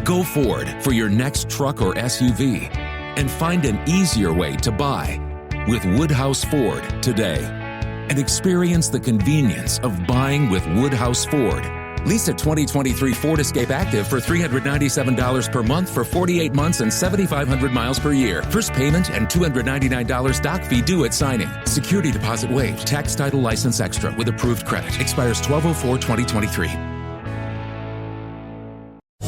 Go Ford for your next truck or SUV and find an easier way to buy with Woodhouse Ford today. And experience the convenience of buying with Woodhouse Ford. Lease a 2023 Ford Escape Active for $397 per month for 48 months and 7,500 miles per year. First payment and $299 doc fee due at signing. Security deposit waived. Tax title license extra with approved credit. Expires 12/04/2023.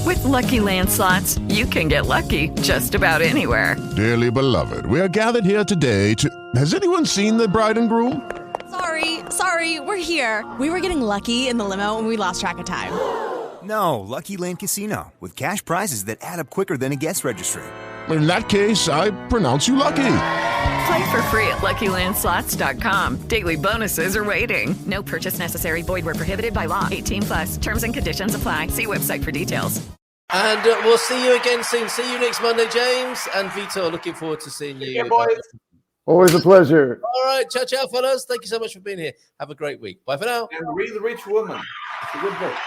With Lucky Land Slots, you can get lucky just about anywhere. Dearly beloved, we are gathered here today to... Has anyone seen the bride and groom? Sorry, we're here. We were getting lucky in the limo and we lost track of time. No, Lucky Land Casino, with cash prizes that add up quicker than a guest registry. In that case, I pronounce you lucky. Play for free at LuckyLandSlots.com. Daily bonuses are waiting. No purchase necessary. Void where prohibited by law. 18+. Terms and conditions apply. See website for details. And we'll see you again soon. See you next Monday, James and Vitor. Looking forward to seeing you. Yeah, boys. Always a pleasure. All right, ciao, fellas. Thank you so much for being here. Have a great week. Bye for now. And Read the Rich Woman. It's a good book.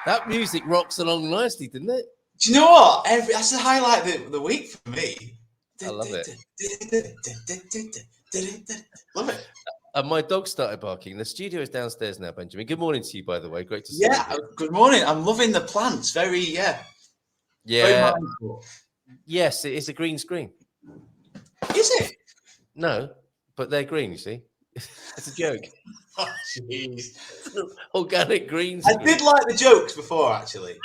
That music rocks along nicely, didn't it? Do you know what? That's the highlight of the week for me. I love it. Love it. And my dog started barking. The studio is downstairs now, Benjamin. Good morning to you, by the way. Great to see you. Yeah, good morning. I'm loving the plants. Very. Very yes, it is a green screen. Is it? No, but they're green, you see. It's a joke. Oh, jeez. Organic green screen. I did like the jokes before, actually.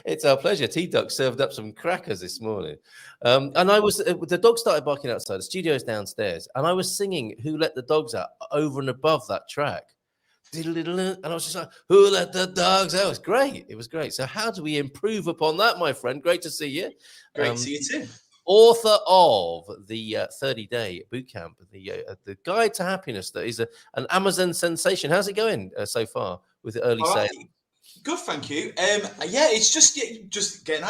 It's our pleasure. T-Duck served up some crackers this morning. And I was, the dog started barking outside. The studio's downstairs. And I was singing Who Let the Dogs Out over and above that track. And I was just like, who let the dogs out? It was great. It was great. So how do we improve upon that, my friend? Great to see you. Great to see you too. Author of the 30-day bootcamp, the Guide to Happiness, that is an Amazon sensation. How's it going so far with the early sales? Good, thank you. It's just getting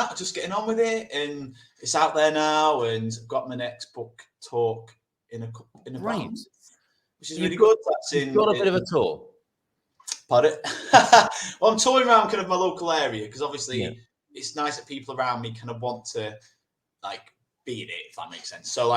on with it, and it's out there now. And I've got my next book talk in a month, which is really good. You've got a bit of a tour. Pardon? Well, I'm touring around kind of my local area because obviously it's nice that people around me kind of want to be in it, if that makes sense. So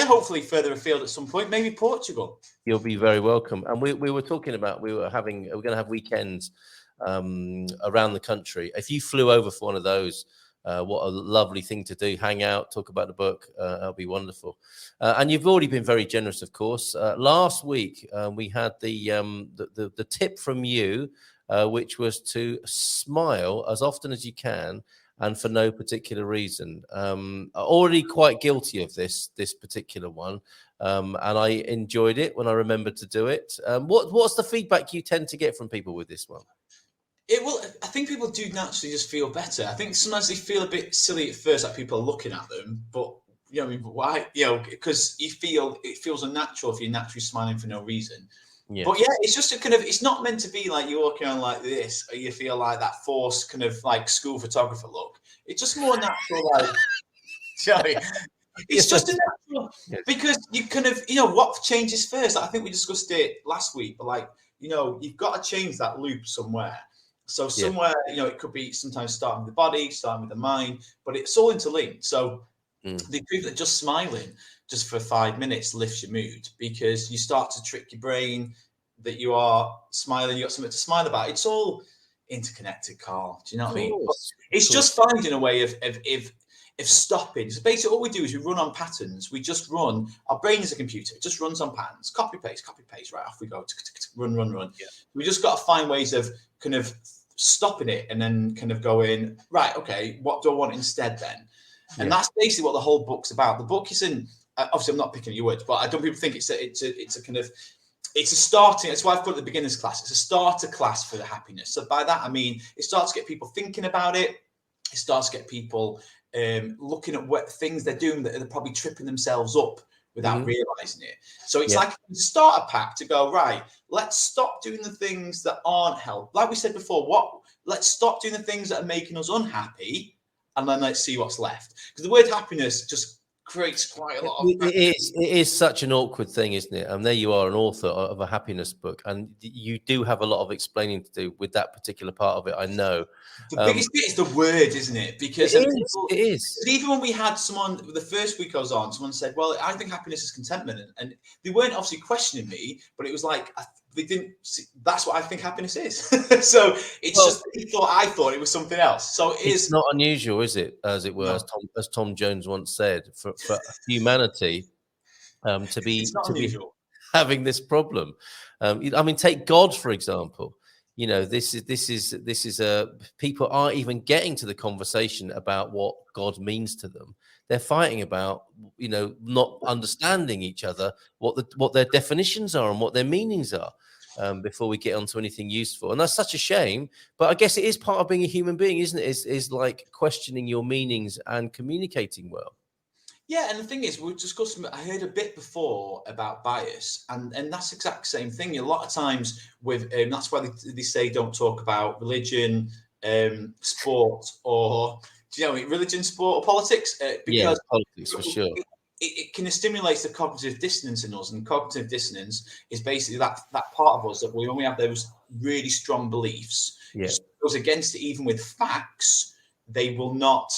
hopefully further afield at some point, maybe Portugal. You'll be very welcome. And we were talking about we're going to have weekends around the country. If you flew over for one of those, what a lovely thing to do. Hang out, talk about the book. That'll be wonderful. And you've already been very generous, of course. Last week, we had the tip from you, which was to smile as often as you can and for no particular reason. Already quite guilty of this particular one. And I enjoyed it when I remembered to do it. What's the feedback you tend to get from people with this one? I think people do naturally just feel better. I think sometimes they feel a bit silly at first, like people are looking at them, but why? Because it feels unnatural if you're naturally smiling for no reason. Yeah. But it's just it's not meant to be like you're walking around like this, or you feel like that forced kind of like school photographer look. It's just more natural, it's just a natural, because you kind of, what changes first? I think we discussed it last week, but you've got to change that loop somewhere. So somewhere, it could be sometimes starting with the body, starting with the mind, but it's all interlinked. So they prove that just smiling just for 5 minutes lifts your mood, because you start to trick your brain that you are smiling, you got something to smile about. It's all interconnected, Carl. Do you know what I mean? It's just finding a way of stopping. So basically all we do is we run on patterns. We just run. Our brain is a computer. It just runs on patterns. Copy, paste, right off we go. Run. Yeah. We just got to find ways of kind of stopping it and then kind of going, right, okay, what do I want instead then? And that's basically what the whole book's about. The book isn't, obviously I'm not picking your words, but I don't people think it's a kind of, it's a starting, that's why I've put it the beginner's class. It's a starter class for the happiness. So by that, I mean, it starts to get people thinking about it. It starts to get people looking at what things they're doing that they're probably tripping themselves up without realizing it. So it's like a starter pack to go, right, let's stop doing the things that aren't helpful. Like we said before, let's stop doing the things that are making us unhappy, and then let's see what's left. Because the word happiness just creates quite a lot of... It is such an awkward thing, isn't it? And there you are, an author of a happiness book, and you do have a lot of explaining to do with that particular part of it, I know. The biggest bit is the word, isn't it? Because it is. Even when we had someone, the first week I was on, someone said, well, I think happiness is contentment. And they weren't obviously questioning me, but it was like, they didn't see, that's what I think happiness is. So it's just, I thought it was something else. So it's not unusual, is it? As it were, as Tom Jones once said, for humanity to be having this problem. I mean, take God, for example. You know, this is people aren't even getting to the conversation about what God means to them. They're fighting about, you know, not understanding each other, what their definitions are and what their meanings are, before we get onto anything useful. And that's such a shame. But I guess it is part of being a human being, isn't it? Is like questioning your meanings and communicating well. Yeah, and the thing is, we discussed. I heard a bit before about bias, and that's the exact same thing. A lot of times, with that's why they say don't talk about religion, sport, or religion, sport, or politics. Because politics for sure. It kind of stimulates the cognitive dissonance in us, and cognitive dissonance is basically that part of us that when we have those really strong beliefs, it goes against it. Even with facts, they will not.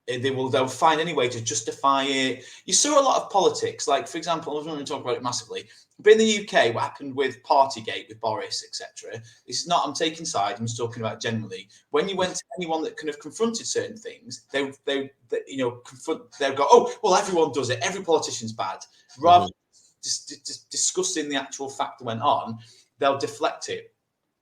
They'll find any way to justify it. You saw a lot of politics, like for example, I was not going to talk about it massively, but in the UK, what happened with Partygate, with Boris, etc. This is not. I'm taking sides. I'm just talking about generally. When you went to anyone that kind of confronted certain things, they they'll go, oh well, everyone does it. Every politician's bad. Rather than just discussing the actual fact that went on, they'll deflect it.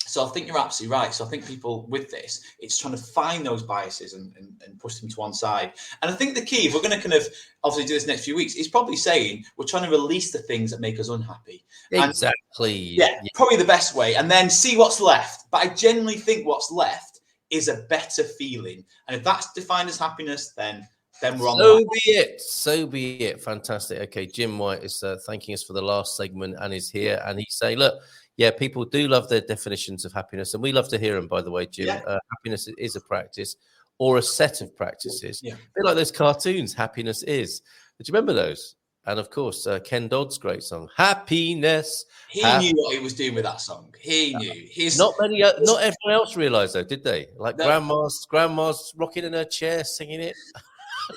So I think you're absolutely right. So I think people with this, it's trying to find those biases and push them to one side. And I think the key, if we're going to kind of obviously do this next few weeks, is probably saying we're trying to release the things that make us unhappy. Exactly. And, probably the best way. And then see what's left. But I generally think what's left is a better feeling. And if that's defined as happiness, then we're on the way. So be it. Fantastic. Okay, Jim White is thanking us for the last segment and is here. And he's saying, look, yeah, people do love their definitions of happiness, and we love to hear them, by the way, Jim. Happiness is a practice or a set of practices. A bit like those cartoons, Happiness Is. Do you remember those? And, of course, Ken Dodd's great song, Happiness. He knew what he was doing with that song. He knew. Not everyone else realised, though, did they? Like Grandma's rocking in her chair, singing it.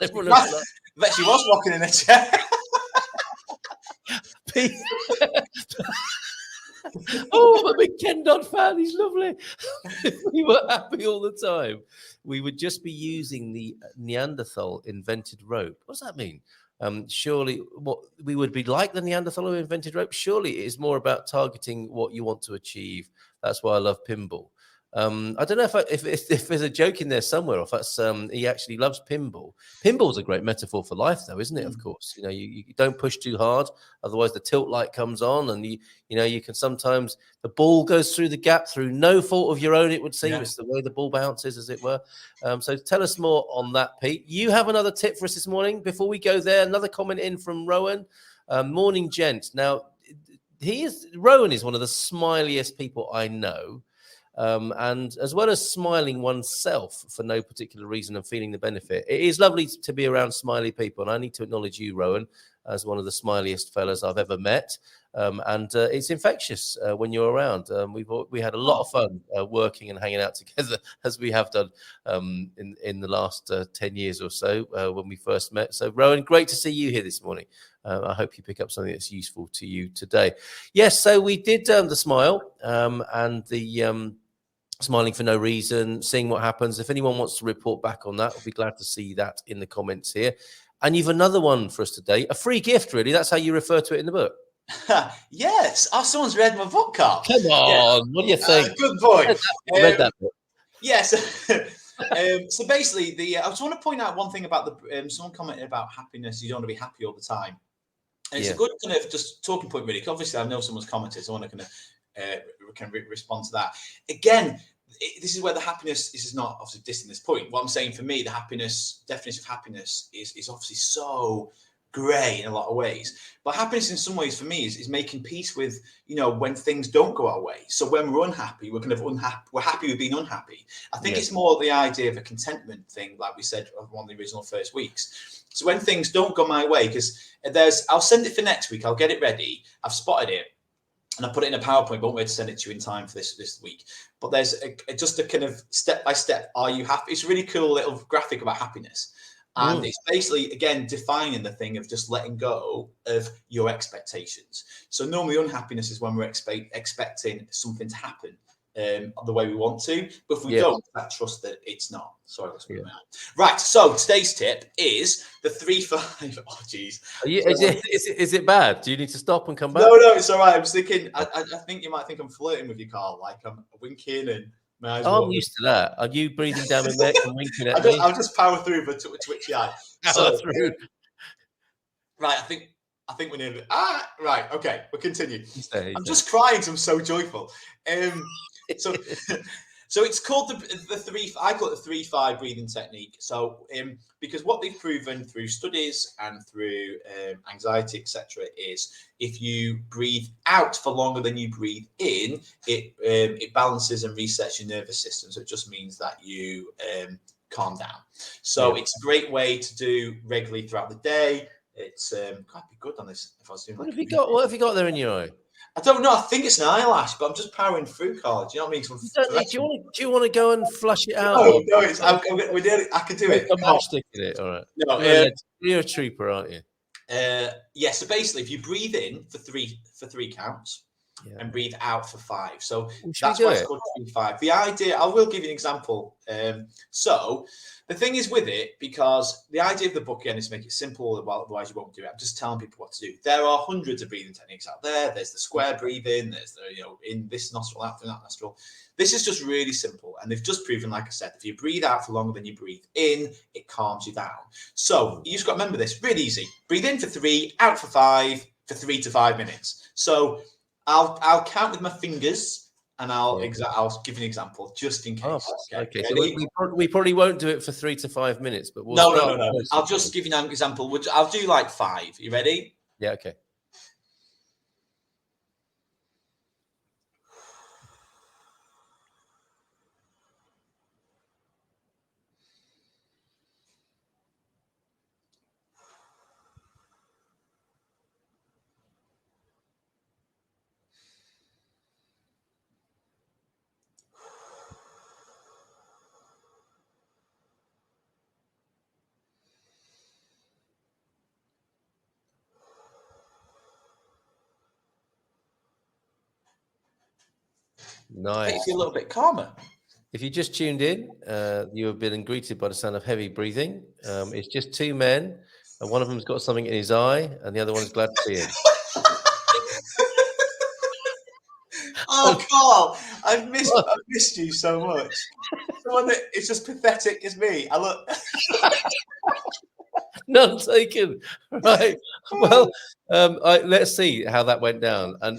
Everyone else bet she was rocking in her chair. Oh, I'm a big Ken Dodd fan. He's lovely. We were happy all the time. We would just be using the Neanderthal invented rope. What does that mean? Surely what we would be like the Neanderthal who invented rope. Surely it is more about targeting what you want to achieve. That's why I love pinball. I don't know if there's a joke in there somewhere, or if that's he actually loves pinball. Pinball's a great metaphor for life, though, isn't it? Of course, you don't push too hard, otherwise the tilt light comes on, and you can sometimes the ball goes through the gap through no fault of your own. It would seem it's the way the ball bounces, as it were. So tell us more on that, Pete. You have another tip for us this morning before we go there. Another comment in from Rowan. Morning, gents. Now, Rowan is one of the smiliest people I know. And as well as smiling oneself for no particular reason and feeling the benefit, it is lovely to be around smiley people. And I need to acknowledge you, Rowan, as one of the smiliest fellas I've ever met. And it's infectious when you're around. We had a lot of fun working and hanging out together, as we have done in the last 10 years or so when we first met. So, Rowan, great to see you here this morning. I hope you pick up something that's useful to you today. Yes, so we did the smile and the smiling for no reason, seeing what happens. If anyone wants to report back on that, I'll be glad to see that in the comments here. And you've another one for us today, a free gift, really. That's how you refer to it in the book. Yes. Oh, someone's read my book, Carl. Come on. What do you think? Good boy. Read that book. Yes. So basically, I just want to point out one thing about someone commented about happiness. You don't want to be happy all the time. And it's a good kind of just talking point, really. 'Cause obviously, I know someone's commented, so I want to kind of respond to that. Again, this is where the happiness, this is not obviously dissing this point. What I'm saying for me, the definition of happiness is obviously so grey in a lot of ways. But happiness in some ways for me is making peace with, when things don't go our way. So when we're unhappy, we're kind of unhappy. We're happy with being unhappy. I think it's more the idea of a contentment thing, like we said on one of the original first weeks. So when things don't go my way, because I'll send it for next week. I'll get it ready. I've spotted it. And I put it in a PowerPoint, but I won't be able to send it to you in time for this week. But there's just a kind of step-by-step, are you happy? It's a really cool little graphic about happiness. And it's basically, again, defining the thing of just letting go of your expectations. So normally unhappiness is when we're expecting something to happen the way we want to. But if we don't, I trust that it's not. Sorry, that's what Right, so today's tip is the 3-5. Oh, geez. Is it bad? Do you need to stop and come back? No, it's all right. I was thinking, I think you might think I'm flirting with you, Carl. Like I'm winking and my eyes. I'm used to that. Are you breathing down my neck and winking at me? I'll just power through with a twitchy eye. Right, I think we're near right, okay, we'll continue. I'm just crying because I'm so joyful. So it's called the 3. I call it the 3-5 breathing technique. So because what they've proven through studies and through anxiety, etc., is if you breathe out for longer than you breathe in, it balances and resets your nervous system. So it just means that you calm down. So it's a great way to do regularly throughout the day. It's quite be good on this. If I was doing what have you got there in your eye? I don't know. I think it's an eyelash, but I'm just powering through, Carl. Do you know what I mean? Do you want to go and flush it out? No, we're doing it. I can do it. I'm not sticking it. All right. No, you're a trooper, aren't you? So basically, if you breathe in for three counts and breathe out for 5, so that's why it's called 3-5. The idea, I will give you an example. So the thing is with it, because the idea of the book again is to make it simple, otherwise you won't do it. I'm just telling people what to do. There are hundreds of breathing techniques out there. There's the square breathing. There's the in this nostril, out through that nostril. This is just really simple, and they've just proven, like I said, if you breathe out for longer than you breathe in, it calms you down. So you just got to remember this. Really easy. Breathe in for 3, out for 5, for 3 to 5 minutes. So I'll count with my fingers. And I'll give you an example just in case. Okay. So we probably won't do it for 3 to 5 minutes, but we'll no. I'll just give you an example. I'll do like 5. You ready? Yeah. Okay. Nice. Makes you a little bit calmer. If you just tuned in, you have been greeted by the sound of heavy breathing. It's just 2 men, and one of them's got something in his eye, and the other one's glad to see him. Oh, Carl, I've missed you so much. Someone that is just pathetic as me. I look. None taken. Right. Well, let's see how that went down. And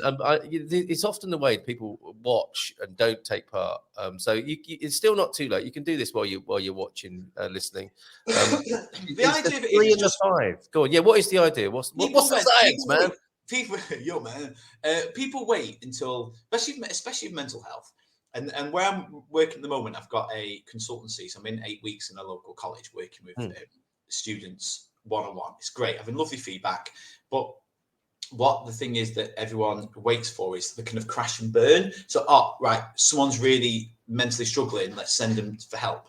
it's often the way people watch and don't take part. So it's still not too late. You can do this while you're watching, listening. The idea of it 3 is and the 5. Go on. Yeah. What is the idea? What's the science, man? People wait until, especially with mental health. And where I'm working at the moment, I've got a consultancy. So I'm in 8 weeks in a local college working with students one-on-one. It's great. Having lovely feedback. But what the thing is that everyone waits for is the kind of crash and burn. So, someone's really mentally struggling. Let's send them for help.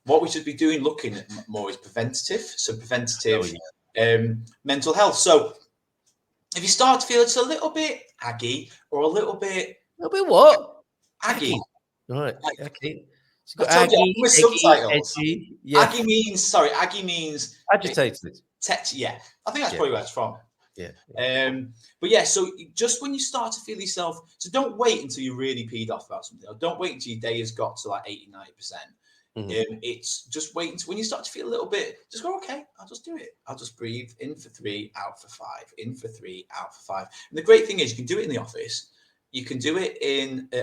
What we should be looking at more is preventative. So preventative mental health. So if you start to feel it's a little bit aggy or a little bit what? Aggy. All right. Okay. So aggy subtitles. Edgy, yeah. Aggy means agitated. I think that's probably where it's from. Yeah. But yeah, so just when you start to feel yourself, so don't wait until you're really peed off about something, or don't wait until your day has got to like 80-90%. It's just waiting to when you start to feel a little bit, just go, okay, I'll just do it. I'll just breathe in for 3, out for 5, in for 3, out for 5. And the great thing is you can do it in the office. You can do it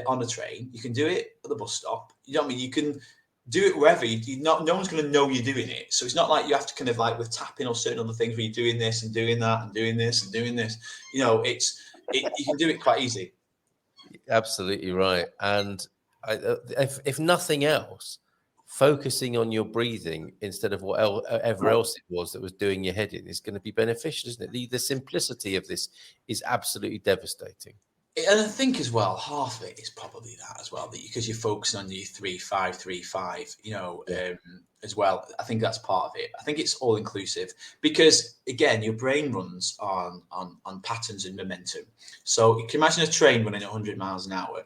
on a train. You can do it at the bus stop. You know what I mean? You can do it wherever. No one's going to know you're doing it. So it's not like you have to kind of like with tapping or certain other things where you're doing this and doing that and doing this and doing this. You know, you can do it quite easy. Absolutely right. And if nothing else, focusing on your breathing instead of whatever else it was that was doing your head in is going to be beneficial, isn't it? The simplicity of this is absolutely devastating. And I think as well, half of it is probably that as well, because you're focusing on your 3-5, 3-5, you know, as well. I think that's part of it. I think it's all inclusive because, again, your brain runs on patterns and momentum. So you can imagine a train running 100 miles an hour.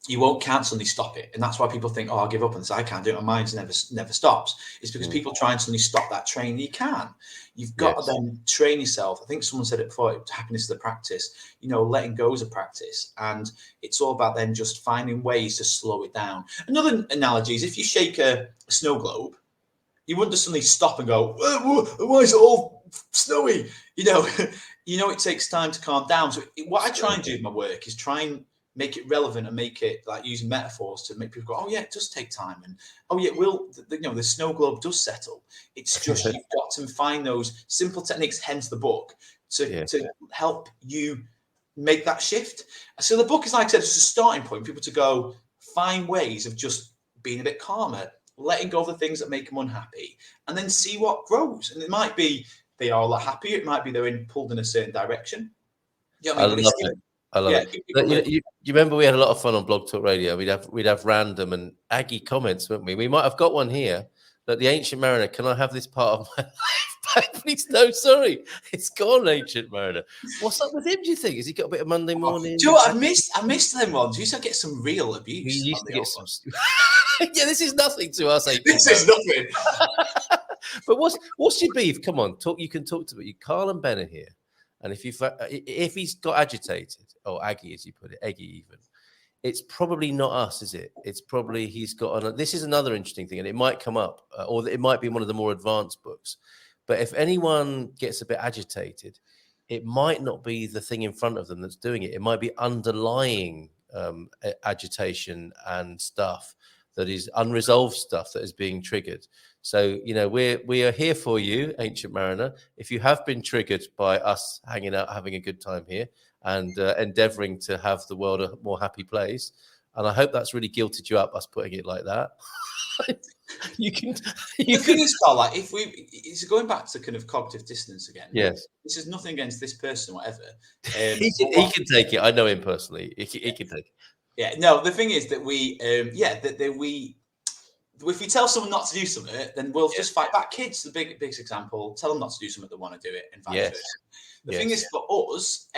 You won't suddenly stop it. And that's why people think, oh, I'll give up and say, I can't do it. My mind never stops. It's because people try and suddenly stop that train. You can. You've got to then train yourself. I think someone said it before, happiness is a practice. You know, letting go is a practice. And it's all about then just finding ways to slow it down. Another analogy is if you shake a snow globe, you wouldn't just suddenly stop and go, why is it all snowy? You know, it takes time to calm down. So what I try and do in my work is try and make it relevant and make it like using metaphors to make people go, oh yeah, it does take time. And oh yeah, the snow globe does settle. It's just, you've got to find those simple techniques, hence the book, to help you make that shift. So the book is, like I said, it's a starting point for people to go find ways of just being a bit calmer, letting go of the things that make them unhappy, and then see what grows. And it might be they are a lot happier. It might be they're pulled in a certain direction. You know what I mean? I love it. You remember we had a lot of fun on Blog Talk Radio. We'd have random and Aggie comments, wouldn't we? We might have got one here. That the Ancient Mariner, can I have this part of my life? Please, no, sorry, it's gone, Ancient Mariner. What's up with him? Do you think? Has he got a bit of Monday morning? Do you know what? I missed them ones. You used to get some real abuse. We used to get some. Yeah, this is nothing to us. This is nothing. But what's your beef? Come on, talk. You can talk to me. Carl and Ben are here. And if he's got agitated, or Aggie, as you put it, Eggie even, it's probably not us, is it? It's probably he's got this is another interesting thing, and it might come up, or it might be one of the more advanced books. But if anyone gets a bit agitated, it might not be the thing in front of them that's doing it. It might be underlying agitation and stuff that is unresolved stuff that is being triggered. So, you know, we are here for you, Ancient Mariner. If you have been triggered by us hanging out, having a good time here, and endeavouring to have the world a more happy place, and I hope that's really guilted you up, us putting it like that. The thing is, Carl, like it's going back to kind of cognitive dissonance again. Yes, this is nothing against this person, whatever. He can take it. I know him personally. He can take it. Yeah, no. The thing is that if we tell someone not to do something, then we'll just fight back. Kids, the biggest example, tell them not to do something, they want to do it, and vice versa. The thing is, for us,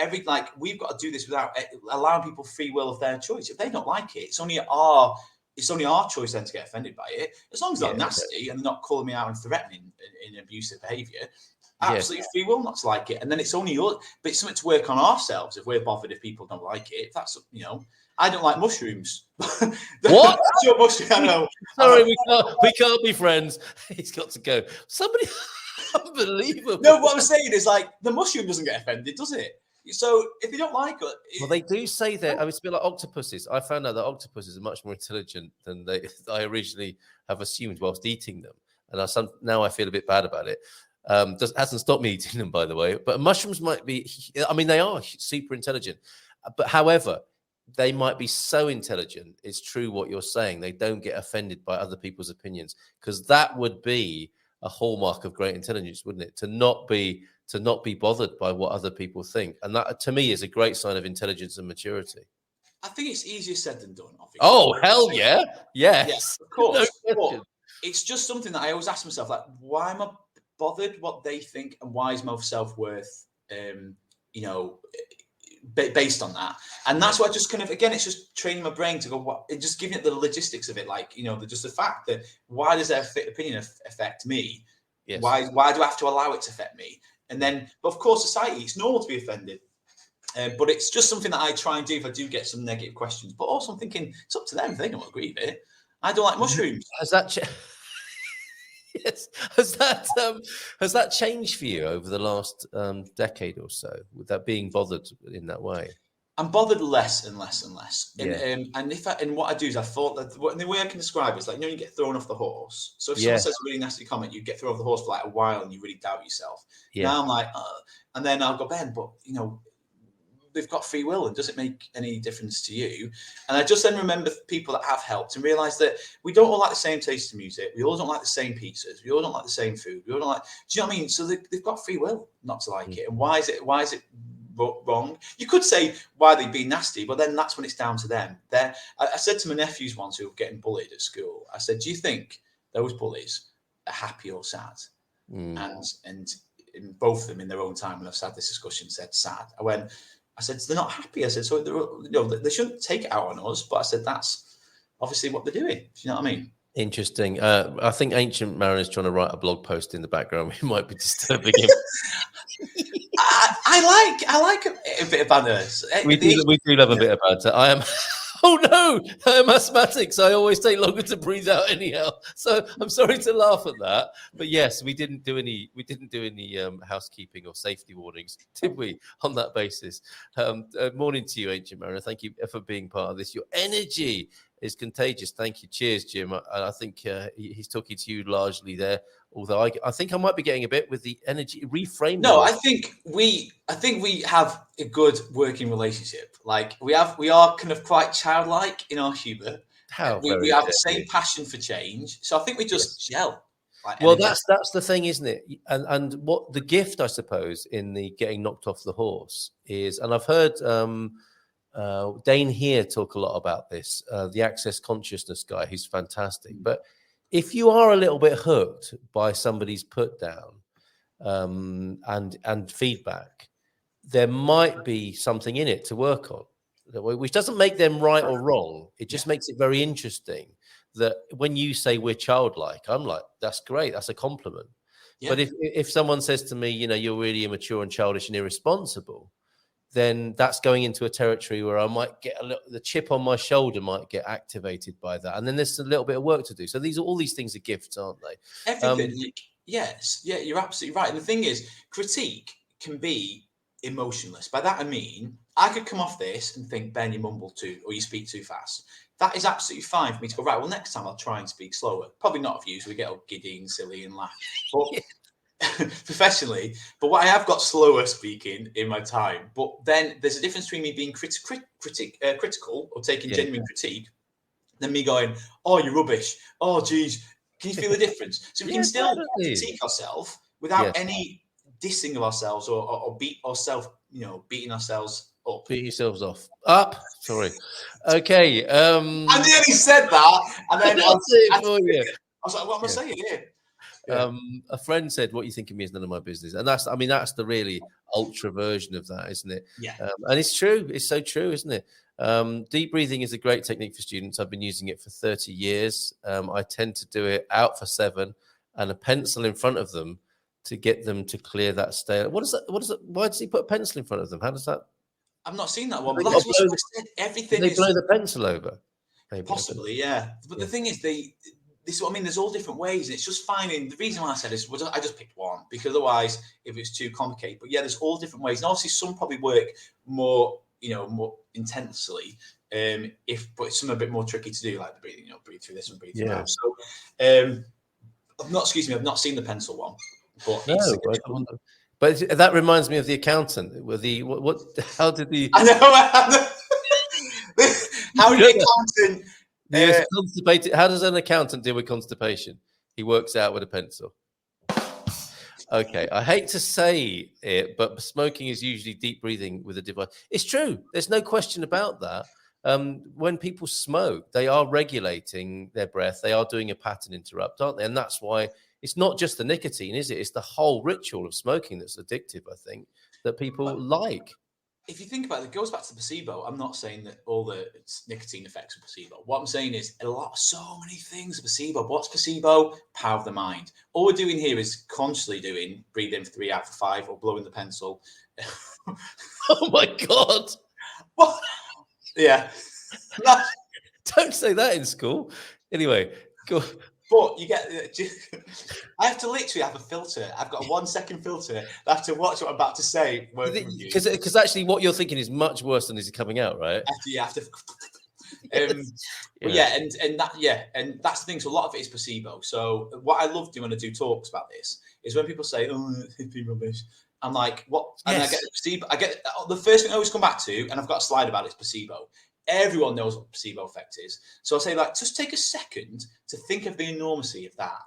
we've got to do this without allowing people free will of their choice. If they don't like it, it's only our choice then to get offended by it. As long as they're not nasty and they're not calling me out and threatening in abusive behaviour, absolutely free will not to like it. And then it's only yours, but it's something to work on ourselves if we're bothered if people don't like it. If that's, you know, I don't like mushrooms. What? I know. Sorry, we can't be friends. He's got to go. Somebody, unbelievable. No, what I'm saying is, like, the mushroom doesn't get offended, does it? So if you don't like it, well, they do say that. I mean, it's a bit like octopuses. I found out that octopuses are much more intelligent than I originally have assumed whilst eating them, and now I feel a bit bad about it. Hasn't stopped me eating them, by the way. But mushrooms might be. I mean, they are super intelligent, but however, they might be so intelligent. It's true what you're saying. They don't get offended by other people's opinions, because that would be a hallmark of great intelligence, wouldn't it? To not be bothered by what other people think, and that to me is a great sign of intelligence and maturity. I think it's easier said than done. Obviously. Oh hell yeah, yes, of course. No, it's just something that I always ask myself: like, why am I bothered what they think, and why is my self-worth, based on that? And that's why I just kind of, again, it's just training my brain to go, just giving it the logistics of it, like, you know, just the fact that why does their opinion affect me? Yes. Why do I have to allow it to affect me? And then, but of course, society, it's normal to be offended. But it's just something that I try and do if I do get some negative questions. But also I'm thinking, it's up to them if they don't agree with it. I don't like mushrooms. Has that yes? Has that changed for you over the last decade or so? With that being bothered in that way? I'm bothered less and less and less. Yeah. And what I do is I thought that the way I can describe it is like, you get thrown off the horse. So if someone says a really nasty comment, you get thrown off the horse for like a while and you really doubt yourself. Yeah. Now I'm like, and then I'll go, Ben, but they've got free will, and does it make any difference to you? And I just then remember people that have helped and realize that we don't all like the same taste in music. We all don't like the same pizzas. We all don't like the same food. We all don't like, do you know what I mean? So they've got free will not to like it. And why is it wrong? You could say why they'd be nasty, but then that's when it's down to them. I said to my nephews once who were getting bullied at school, I said, do you think those bullies are happy or sad? And both of them in their own time, when I've had this discussion, said sad. I said, they're not happy. I said, so they shouldn't take it out on us. But I said, that's obviously what they're doing. Do you know what I mean? Interesting. I think Ancient Mariner is trying to write a blog post in the background. We might be disturbing him. I like a bit of banter. We do love a bit of banter. I am. Oh no, I am asthmatic, so I always take longer to breathe out anyhow. So I'm sorry to laugh at that, but yes, we didn't do any housekeeping or safety warnings, did we? On that basis, morning to you, Ancient Mariner. Thank you for being part of this. Your energy is contagious. Thank you. Cheers, Jim. I think he's talking to you largely there. Although I think I might be getting a bit with the energy reframe. No, I think we have a good working relationship. Like we are kind of quite childlike in our humour. We have the same passion for change. So I think we just gel. Well, that's the thing, isn't it? And what the gift, I suppose, in the getting knocked off the horse is, and I've heard Dane here talk a lot about this, the access consciousness guy, who's fantastic. But if you are a little bit hooked by somebody's put down and feedback, there might be something in it to work on, which doesn't make them right or wrong. It just makes it very interesting that when you say we're childlike, I'm like, that's great. That's a compliment. Yeah. But if someone says to me, you're really immature and childish and irresponsible, then that's going into a territory where I might get the chip on my shoulder might get activated by that. And then there's a little bit of work to do. So all these things are gifts, aren't they? Everything. Yes. Yeah, you're absolutely right. And the thing is, critique can be emotionless. By that, I mean, I could come off this and think, Ben, you mumble too, or you speak too fast. That is absolutely fine for me to go, right, well, next time I'll try and speak slower. Probably not of you, so we get all giddy and silly and laugh. But professionally, but what I have got slower speaking in my time. But then there's a difference between me being critical or taking genuine critique, than me going, "Oh, you're rubbish. Oh, geez." Can you feel the difference? So we can still critique ourselves without any dissing of ourselves or beating ourselves up. Beat yourselves off. Up. Sorry. Okay. I nearly said that, and then I was like, "What am I saying here?" A friend said, "What you think of me is none of my business," and that's the really ultra version of that, isn't it? Yeah. And it's true. It's so true, isn't it? Deep breathing is a great technique for students. I've been using it for 30 years. I tend to do it out for 7 and a pencil in front of them to get them to clear that stale. What is that? Why does he put a pencil in front of them? How does that? I've not seen that one. But that's what I said. Everything. They blow the pencil over. Maybe. Possibly, yeah. But the thing is, this is what I mean. There's all different ways, and it's just finding the reason why I said this was I just picked one because otherwise, if it's too complicated. But yeah, there's all different ways, and obviously some probably work more, more intensely. But some are a bit more tricky to do, like the breathing. Breathe through this and breathe through that. So, I've not seen the pencil one, but but that reminds me of the accountant. How did the? I know. How did the accountant? Yes, constipated. How does an accountant deal with constipation? He works out with a pencil. Okay, I hate to say it, but smoking is usually deep breathing with a device. It's true. There's no question about that. When people smoke, they are regulating their breath. They are doing a pattern interrupt, aren't they? And that's why it's not just the nicotine, is it? It's the whole ritual of smoking that's addictive, I think, that people like. If you think about it, it goes back to placebo. I'm not saying that all the nicotine effects are placebo. What I'm saying is so many things are placebo. What's placebo? Power of the mind. All we're doing here is consciously breathe in for 3, out for 5, or blowing the pencil. Oh my God. What? Yeah. Don't say that in school. Anyway, go. But you get, I have to literally have a filter. I've got a 1 second filter. I have to watch what I'm about to say. Because actually what you're thinking is much worse than is coming out, right? After But yeah, and that's the thing. So a lot of it is placebo. So what I love doing when I do talks about this is when people say, "Oh, hippie rubbish," I'm like, "What?" And I get the placebo. I get the first thing I always come back to, and I've got a slide about it, is placebo. Everyone knows what placebo effect is. So I say, like, just take a second to think of the enormity of that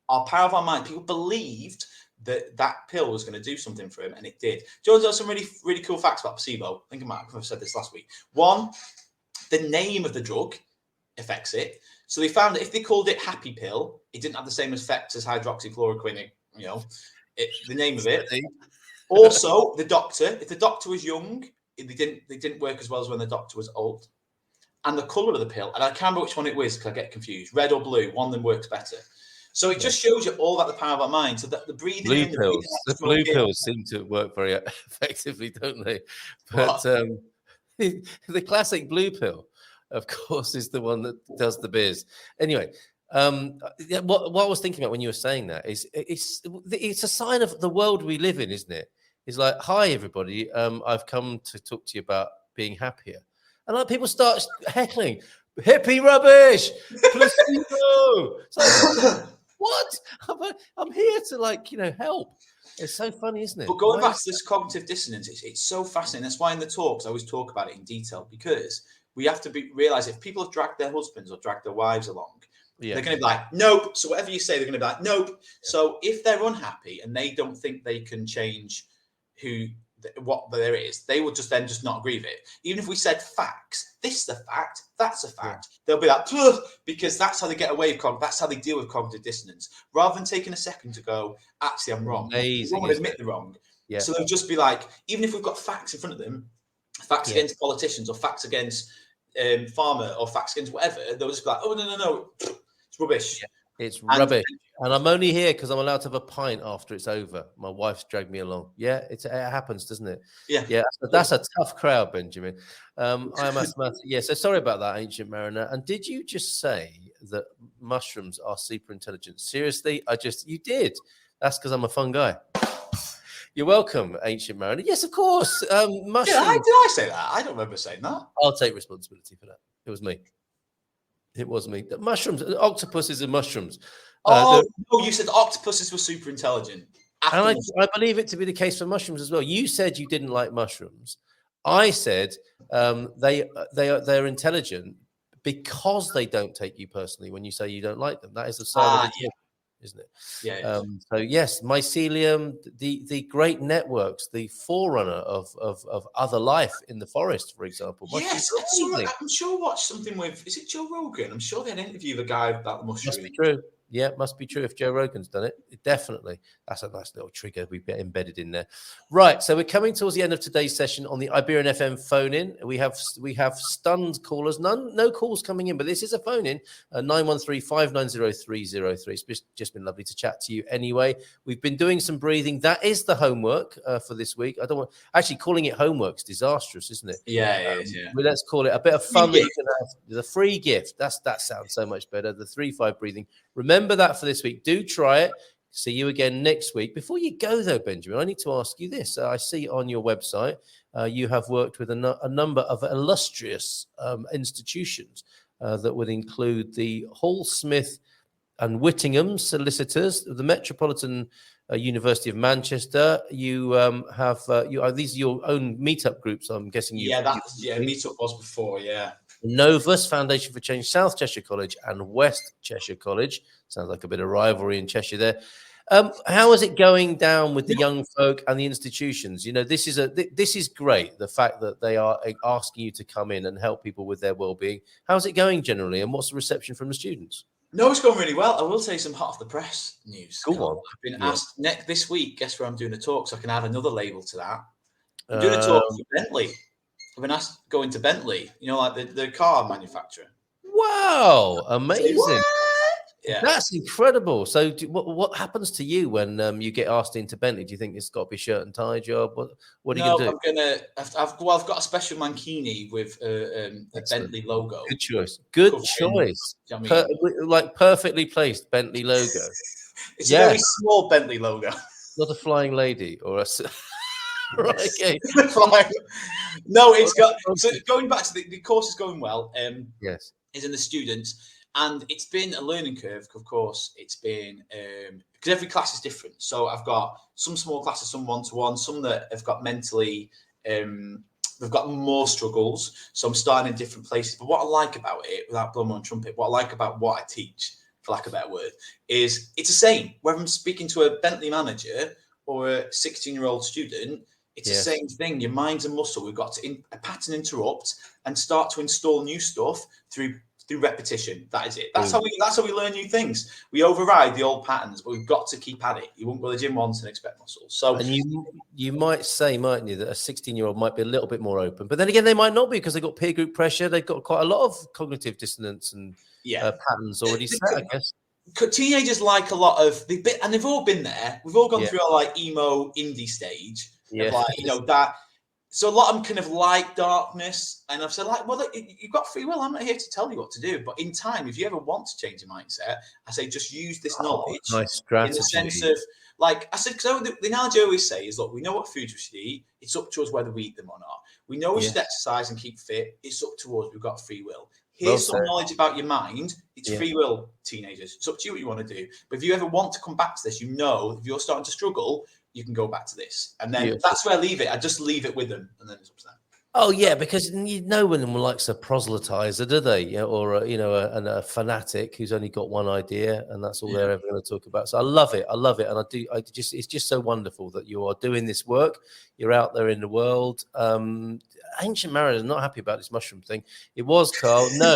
our power of our mind. People believed that pill was going to do something for him, and it did. Do you know some really, really cool facts about placebo? I think I might have said this last week. One, the name of the drug affects it. So they found that if they called it Happy Pill, it didn't have the same effect as hydroxychloroquine. The name of it. Also, the doctor. If the doctor was young, they didn't work as well as when the doctor was old. And the colour of the pill, and I can't remember which one it was because I get confused. Red or blue, one of them works better. So it just shows you all about the power of our mind. So that the breathing, the blue pills seem to work very effectively, don't they? But the classic blue pill, of course, is the one that does the biz. Anyway, what I was thinking about when you were saying that is it's a sign of the world we live in, isn't it? It's like, hi everybody, I've come to talk to you about being happier, and like people start heckling, hippie rubbish, placebo. Like, what? I'm here to help. It's so funny, isn't it? But going back to this cognitive dissonance, it's so fascinating. That's why in the talks I always talk about it in detail, because we have to realize if people have dragged their husbands or dragged their wives along, they're going to be like, nope. So whatever you say, they're going to be like, nope. Yeah. So if they're unhappy and they don't think they can change what there is, they will just not agree with it. Even if we said facts, this is a fact, that's a fact, they'll be like, ugh, because that's how they get away with that's how they deal with cognitive dissonance. Rather than taking a second to go, actually, I'm wrong. They don't want to admit they're wrong. Yeah. So they'll just be like, even if we've got facts in front of them, facts against politicians or facts against farmer or facts against whatever, they'll just be like, oh, no, it's rubbish. Yeah. It's rubbish. And I'm only here because I'm allowed to have a pint after it's over. My wife's dragged me along. Yeah, it happens, doesn't it? Yeah. Yeah, that's a tough crowd, Benjamin. I am asthmatic. Yeah, so sorry about that, Ancient Mariner. And did you just say that mushrooms are super intelligent? Seriously? You did. That's because I'm a fun guy. You're welcome, Ancient Mariner. Yes, of course. Mushrooms. Did I say that? I don't remember saying that. I'll take responsibility for that. It was me. It was me. The mushrooms, octopuses and mushrooms. No, you said octopuses were super intelligent. And I believe it to be the case for mushrooms as well. You said you didn't like mushrooms. I said they're intelligent because they don't take you personally when you say you don't like them. That is a sign of isn't it? Yeah. So yes, mycelium, the great networks, the forerunner of other life in the forest, for example. Yes, I'm sure I watched something with, is it Joe Rogan? I'm sure they had an interview with a guy about the mushroom. Must be true. Yeah, it must be true. If Joe Rogan's done it, definitely. That's a nice little trigger we've got embedded in there. Right, so we're coming towards the end of today's session on the Iberian FM phone-in. We have stunned callers. No calls coming in, but this is a phone-in. 913-590-303. It's just been lovely to chat to you anyway. We've been doing some breathing. That is the homework for this week. I don't want... Actually, calling it homework is disastrous, isn't it? Yeah, it is, yeah. Well, let's call it a bit of fun. The free gift. That sounds so much better. The 3-5 breathing. Remember that for this week. Do try it. See you again next week. Before you go, though, Benjamin, I need to ask you this. I see on your website you have worked with a number of illustrious institutions that would include the Hall Smith and Whittingham solicitors, the Metropolitan University of Manchester. You these are your own meetup groups, I'm guessing. Meetup was before, yeah. Novus, Foundation for Change, South Cheshire College and West Cheshire College. Sounds like a bit of rivalry in Cheshire there. How is it going down with the young folk and the institutions? You know, this is great, the fact that they are asking you to come in and help people with their well-being. How's it going generally, and what's the reception from the students? No, it's going really well. I will say some hot off the press news. Go on. I've been asked this week, guess where I'm doing a talk, so I can add another label to that. I'm doing a talk for Bentley. I've been asked to go into Bentley, like the car manufacturer. Wow, amazing. Yeah, that's incredible. So, what happens to you when you get asked into Bentley? Do you think it's got to be shirt and tie job? What are you going to do? I've got a special mankini with a Bentley logo. Good choice. Good covering, choice. you know what I mean? Like perfectly placed Bentley logo. It's a very small Bentley logo. Not a flying lady or a. Right, okay. No, it's got. So going back to the course is going well. Yes. Is in the students, and it's been a learning curve. Of course, it's been because every class is different. So I've got some small classes, some one-to-one, some that have got mentally. They've got more struggles. So I'm starting in different places. But what I like about it, without blowing my own trumpet, what I like about what I teach, for lack of a better word, is it's the same. Whether I'm speaking to a Bentley manager or a 16-year-old student, it's the same thing. Your mind's a muscle. We've got to pattern interrupt and start to install new stuff through repetition. That is it. That's how we learn new things. We override the old patterns, but we've got to keep at it. You won't go to the gym once and expect muscles. So, and you might say, mightn't you, that a 16-year-old might be a little bit more open, but then again, they might not be because they've got peer group pressure. They've got quite a lot of cognitive dissonance and patterns already set, I guess. Teenagers like a lot of and they've all been there. We've all gone through our like emo indie stage. That. So a lot of them kind of like darkness, and I've said like, well, look, you've got free will. I'm not here to tell you what to do, but in time, if you ever want to change your mindset, I say just use this knowledge. Nice strategy. In the sense of, like I said, so the analogy I always say is, look, we know what foods we should eat. It's up to us whether we eat them or not. We know we should exercise and keep fit. It's up to us. We've got free will. Here's some knowledge about your mind. It's free will, teenagers. It's up to you what you want to do. But if you ever want to come back to this, you know, if you're starting to struggle, you can go back to this. And then that's where I leave it. I just leave it with them, and then it's up to them. Oh, yeah, because no one likes a proselytizer, do they? Or, a fanatic who's only got one idea, and that's all they're ever going to talk about. So I love it. And it's just so wonderful that you are doing this work. You're out there in the world. Ancient Mariner not happy about this mushroom thing. It was Carl. No,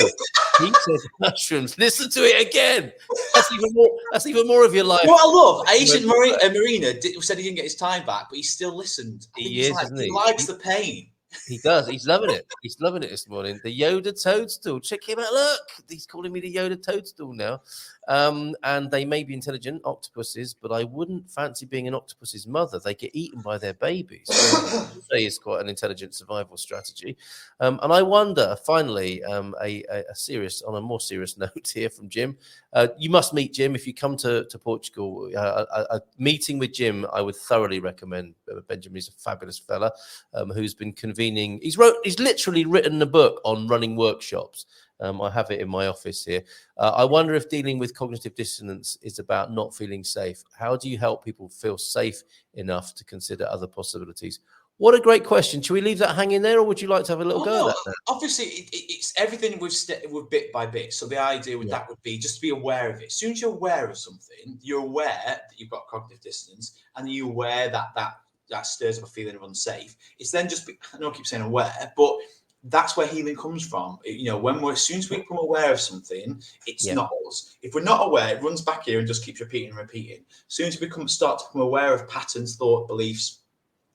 he said mushrooms. Listen to it again. That's even more of your life. What I love, Ancient Marina said he didn't get his time back, but he still listened. He likes the pain. He does. He's loving it. He's loving it this morning. The Yoda toadstool. Check him out. Look, he's calling me the Yoda toadstool now. And they may be intelligent octopuses, but I wouldn't fancy being an octopus's mother. They get eaten by their babies. So it's quite an intelligent survival strategy. And I wonder, finally, on a more serious note here from Jim. You must meet Jim if you come to Portugal. A meeting with Jim, I would thoroughly recommend. Benjamin is a fabulous fella who's been convening. He's literally written a book on running workshops. I have it in my office here. I wonder if dealing with cognitive dissonance is about not feeling safe. How do you help people feel safe enough to consider other possibilities? What a great question. Should we leave that hanging there, or would you like to have a little go at that? Obviously, it's everything with bit by bit. So the idea with that would be just to be aware of it. As soon as you're aware of something, you're aware that you've got cognitive dissonance, and you're aware that stirs up a feeling of unsafe. It's then I know I keep saying aware, but that's where healing comes from. As soon as we become aware of something, it's not us. If we're not aware, it runs back here and just keeps repeating and repeating. As soon as we start to become aware of patterns, thought, beliefs,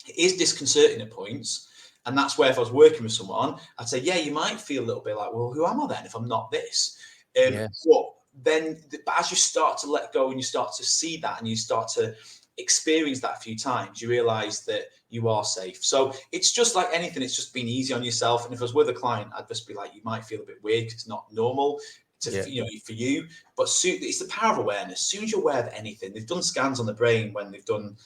it is disconcerting at points. And that's where if I was working with someone, I'd say, yeah, you might feel a little bit like, well, who am I then if I'm not this? But as you start to let go and you start to see that and you start to experience that a few times, you realize that you are safe. So it's just like anything, it's just being easy on yourself. And if I was with a client, I'd just be like, you might feel a bit weird because it's not normal for you, but it's the power of awareness. As soon as you're aware of anything, they've done scans on the brain when they've done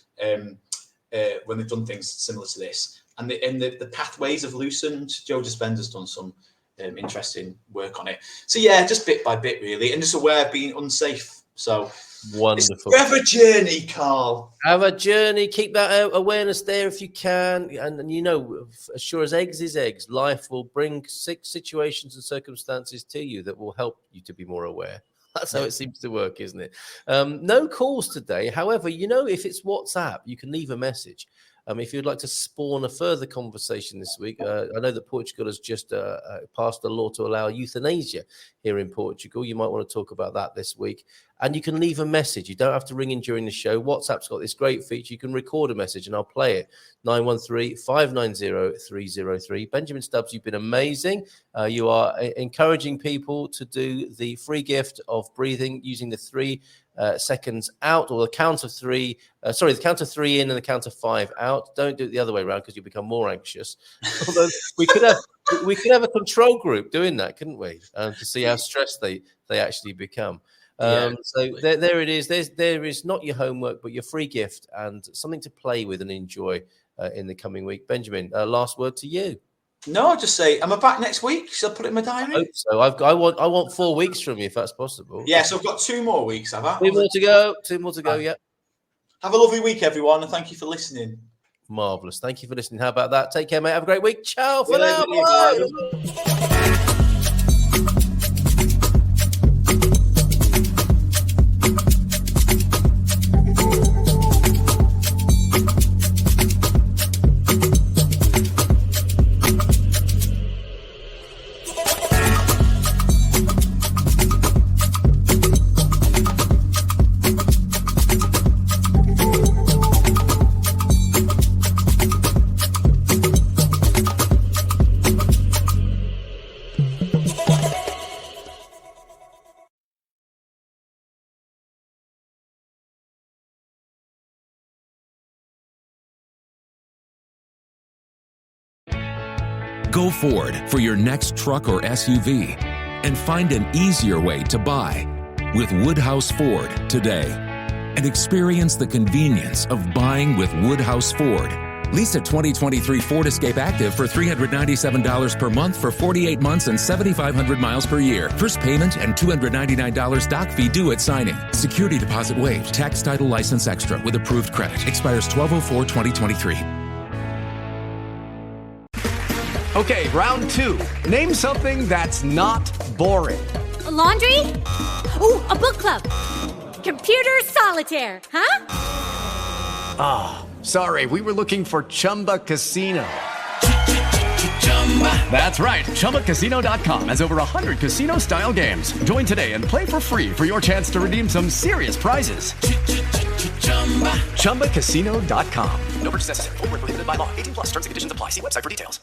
things similar to this, and the pathways have loosened. Joe Dispenza's done some interesting work on it. So yeah, just bit by bit really, and just aware of being unsafe. So wonderful. Have a journey, Carl. Have a journey. Keep that awareness there if you can. And as sure as eggs is eggs, life will bring situations and circumstances to you that will help you to be more aware. That's how it seems to work, isn't it? No calls today. However, if it's WhatsApp, you can leave a message. If you'd like to spawn a further conversation this week, I know that Portugal has just passed a law to allow euthanasia here in Portugal. You might want to talk about that this week. And you can leave a message. You don't have to ring in during the show. WhatsApp's got this great feature. You can record a message and I'll play it. 913-590-303. Benjamin Stubbs, you've been amazing. You are encouraging people to do the free gift of breathing using the 3 seconds out, or the count of 3. The count of 3 in and the count of 5 out. Don't do it the other way around because you'll become more anxious. Although we could have a control group doing that, couldn't we? To see how stressed they actually become. So there it is. There is not your homework, but your free gift and something to play with and enjoy in the coming week. Benjamin, last word to you. No, I'll just say, am I back next week? Shall I put it in my diary? I hope so. I want 4 weeks from you if that's possible. Yeah, so I've got 2 more weeks, have I? 2 more to go. 2 more to go, yeah. Have a lovely week, everyone, and thank you for listening. Marvellous. Thank you for listening. How about that? Take care, mate. Have a great week. Ciao for now. Go Ford for your next truck or SUV and find an easier way to buy with Woodhouse Ford today and experience the convenience of buying with Woodhouse Ford. Lease a 2023 Ford Escape Active for $397 per month for 48 months and 7,500 miles per year. First payment and $299 doc fee due at signing. Security deposit waived. Tax, title, license extra with approved credit. Expires 12/04/2023. Okay, round 2. Name something that's not boring. A laundry? Ooh, a book club. Computer solitaire, huh? Ah, sorry, we were looking for Chumba Casino. That's right, ChumbaCasino.com has over 100 casino-style games. Join today and play for free for your chance to redeem some serious prizes. ChumbaCasino.com. No purchase necessary. Void where prohibited by law. 18+ terms and conditions apply. See website for details.